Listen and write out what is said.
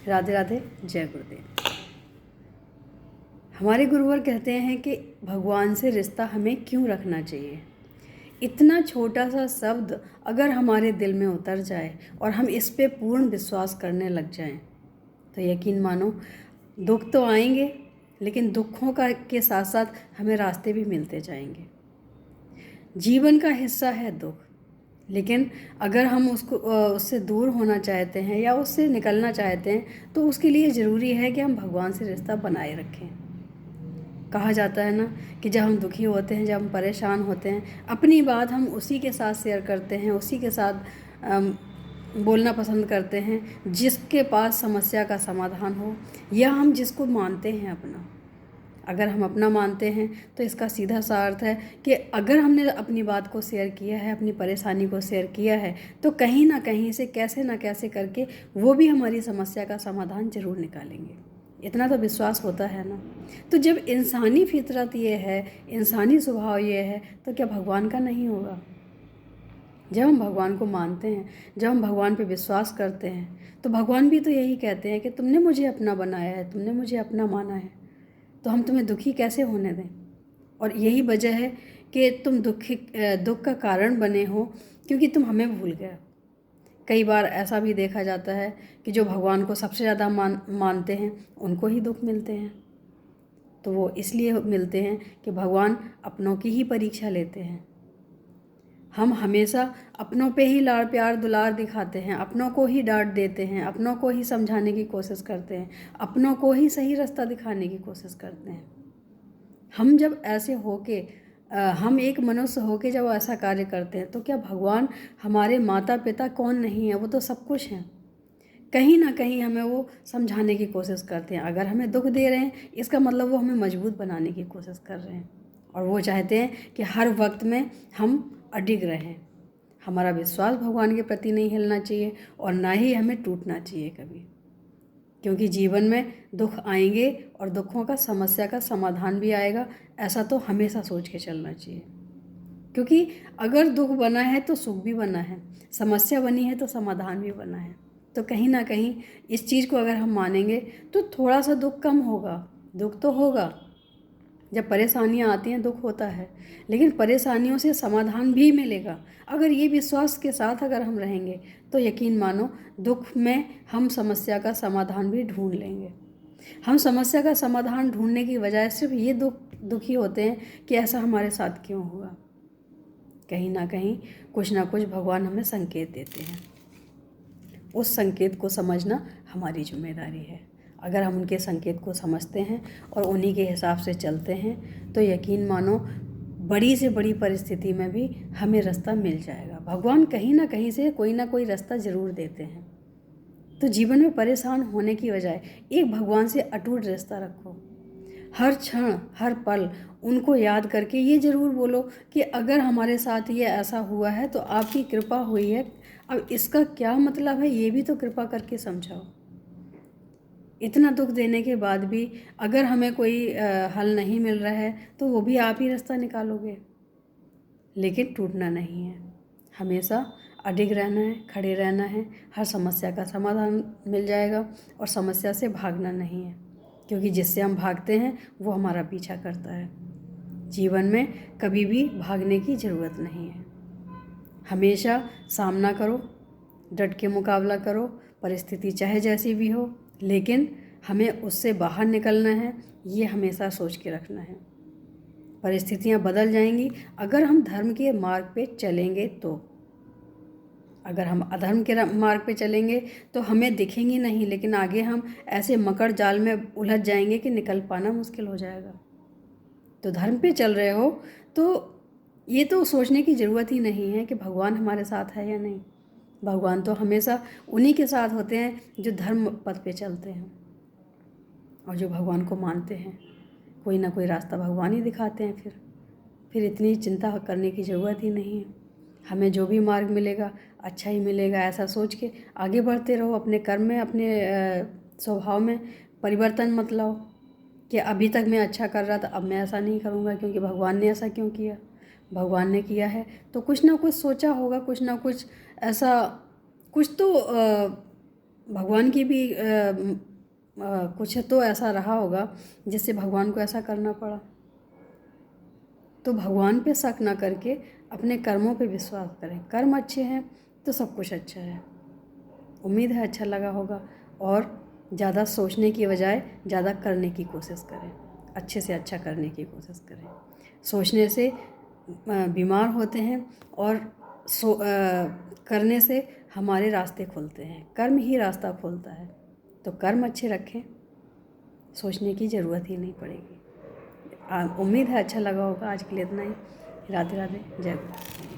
राधे राधे, जय गुरुदेव। हमारे गुरुवर कहते हैं कि भगवान से रिश्ता हमें क्यों रखना चाहिए। इतना छोटा सा शब्द अगर हमारे दिल में उतर जाए और हम इस पे पूर्ण विश्वास करने लग जाएं, तो यकीन मानो दुख तो आएंगे, लेकिन दुखों का के साथ साथ हमें रास्ते भी मिलते जाएंगे। जीवन का हिस्सा है दुख, लेकिन अगर हम उससे दूर होना चाहते हैं या उससे निकलना चाहते हैं, तो उसके लिए ज़रूरी है कि हम भगवान से रिश्ता बनाए रखें। कहा जाता है ना कि जब हम दुखी होते हैं, जब हम परेशान होते हैं, अपनी बात हम उसी के साथ शेयर करते हैं, उसी के साथ बोलना पसंद करते हैं जिसके पास समस्या का समाधान हो, या हम जिसको मानते हैं अपना। अगर हम अपना मानते हैं तो इसका सीधा सा अर्थ है कि अगर हमने अपनी बात को शेयर किया है, अपनी परेशानी को शेयर किया है, तो कहीं ना कहीं से कैसे ना कैसे करके वो भी हमारी समस्या का समाधान ज़रूर निकालेंगे। इतना तो विश्वास होता है ना। तो जब इंसानी फितरत ये है, इंसानी स्वभाव ये है, तो क्या भगवान का नहीं होगा। जब हम भगवान को मानते हैं, जब हम भगवान पे विश्वास करते हैं, तो भगवान भी तो यही कहते हैं कि तुमने मुझे अपना बनाया है, तुमने मुझे अपना माना है, तो हम तुम्हें दुखी कैसे होने दें। और यही वजह है कि तुम दुख का कारण बने हो, क्योंकि तुम हमें भूल गए। कई बार ऐसा भी देखा जाता है कि जो भगवान को सबसे ज़्यादा मानते हैं उनको ही दुख मिलते हैं। तो वो इसलिए मिलते हैं कि भगवान अपनों की ही परीक्षा लेते हैं। हम हमेशा अपनों पे ही लाड़ प्यार दुलार दिखाते हैं, अपनों को ही डांट देते हैं, अपनों को ही समझाने की कोशिश करते हैं, अपनों को ही सही रास्ता दिखाने की कोशिश करते हैं। हम जब ऐसे होके हम एक मनुष्य होके जब ऐसा कार्य करते हैं, तो क्या भगवान हमारे माता पिता कौन नहीं है, वो तो सब कुछ हैं। कहीं ना कहीं हमें वो समझाने की कोशिश करते हैं। अगर हमें दुख दे रहे हैं, इसका मतलब वो हमें मजबूत बनाने की कोशिश कर रहे हैं, और वो चाहते हैं कि हर वक्त में हम अडिग रहें। हमारा विश्वास भगवान के प्रति नहीं हिलना चाहिए, और ना ही हमें टूटना चाहिए कभी, क्योंकि जीवन में दुख आएंगे और दुखों का समस्या का समाधान भी आएगा। ऐसा तो हमेशा सोच के चलना चाहिए, क्योंकि अगर दुख बना है तो सुख भी बना है, समस्या बनी है तो समाधान भी बना है। तो कहीं ना कहीं इस चीज़ को अगर हम मानेंगे तो थोड़ा सा दुख कम होगा। दुख तो होगा, जब परेशानियां आती हैं दुख होता है, लेकिन परेशानियों से समाधान भी मिलेगा। अगर ये विश्वास के साथ अगर हम रहेंगे, तो यकीन मानो दुख में हम समस्या का समाधान भी ढूंढ लेंगे। हम समस्या का समाधान ढूंढने की बजाय सिर्फ ये दुखी होते हैं कि ऐसा हमारे साथ क्यों हुआ। कहीं ना कहीं कुछ ना कुछ भगवान हमें संकेत देते हैं, उस संकेत को समझना हमारी जिम्मेदारी है। अगर हम उनके संकेत को समझते हैं और उन्हीं के हिसाब से चलते हैं, तो यकीन मानो बड़ी से बड़ी परिस्थिति में भी हमें रास्ता मिल जाएगा। भगवान कहीं ना कोई रास्ता ज़रूर देते हैं। तो जीवन में परेशान होने की बजाय एक भगवान से अटूट रिश्ता रखो। हर क्षण हर पल उनको याद करके ये ज़रूर बोलो कि अगर हमारे साथ ये ऐसा हुआ है तो आपकी कृपा हुई है, अब इसका क्या मतलब है ये भी तो कृपा करके समझाओ। इतना दुख देने के बाद भी अगर हमें कोई हल नहीं मिल रहा है, तो वो भी आप ही रास्ता निकालोगे, लेकिन टूटना नहीं है। हमेशा अडिग रहना है, खड़े रहना है। हर समस्या का समाधान मिल जाएगा, और समस्या से भागना नहीं है, क्योंकि जिससे हम भागते हैं वो हमारा पीछा करता है। जीवन में कभी भी भागने की ज़रूरत नहीं है। हमेशा सामना करो, डट के मुकाबला करो, परिस्थिति चाहे जैसी भी हो, लेकिन हमें उससे बाहर निकलना है, ये हमेशा सोच के रखना है। परिस्थितियाँ बदल जाएंगी अगर हम धर्म के मार्ग पे चलेंगे तो। अगर हम अधर्म के मार्ग पे चलेंगे तो हमें दिखेंगी नहीं, लेकिन आगे हम ऐसे मकड़ जाल में उलझ जाएंगे कि निकल पाना मुश्किल हो जाएगा। तो धर्म पे चल रहे हो तो ये तो सोचने की ज़रूरत ही नहीं है कि भगवान हमारे साथ है या नहीं। भगवान तो हमेशा उन्हीं के साथ होते हैं जो धर्म पथ पे चलते हैं और जो भगवान को मानते हैं। कोई ना कोई रास्ता भगवान ही दिखाते हैं। फिर इतनी चिंता करने की ज़रूरत ही नहीं है। हमें जो भी मार्ग मिलेगा अच्छा ही मिलेगा, ऐसा सोच के आगे बढ़ते रहो। अपने कर्म में, अपने स्वभाव में परिवर्तन मत लाओ कि अभी तक मैं अच्छा कर रहा था, अब मैं ऐसा नहीं करूँगा क्योंकि भगवान ने ऐसा क्यों किया। भगवान ने किया है तो कुछ ना कुछ सोचा होगा, कुछ ना कुछ ऐसा कुछ तो भगवान की भी कुछ तो ऐसा रहा होगा जिससे भगवान को ऐसा करना पड़ा। तो भगवान पे शक ना करके अपने कर्मों पे विश्वास करें। कर्म अच्छे हैं तो सब कुछ अच्छा है। उम्मीद है अच्छा लगा होगा, और ज़्यादा सोचने की बजाय ज़्यादा करने की कोशिश करें, अच्छे से अच्छा करने की कोशिश करें। सोचने से बीमार होते हैं, और करने से हमारे रास्ते खुलते हैं। कर्म ही रास्ता खोलता है, तो कर्म अच्छे रखें, सोचने की ज़रूरत ही नहीं पड़ेगी। उम्मीद है अच्छा लगा होगा। आज के लिए इतना ही। राधे राधे, जय गुरु।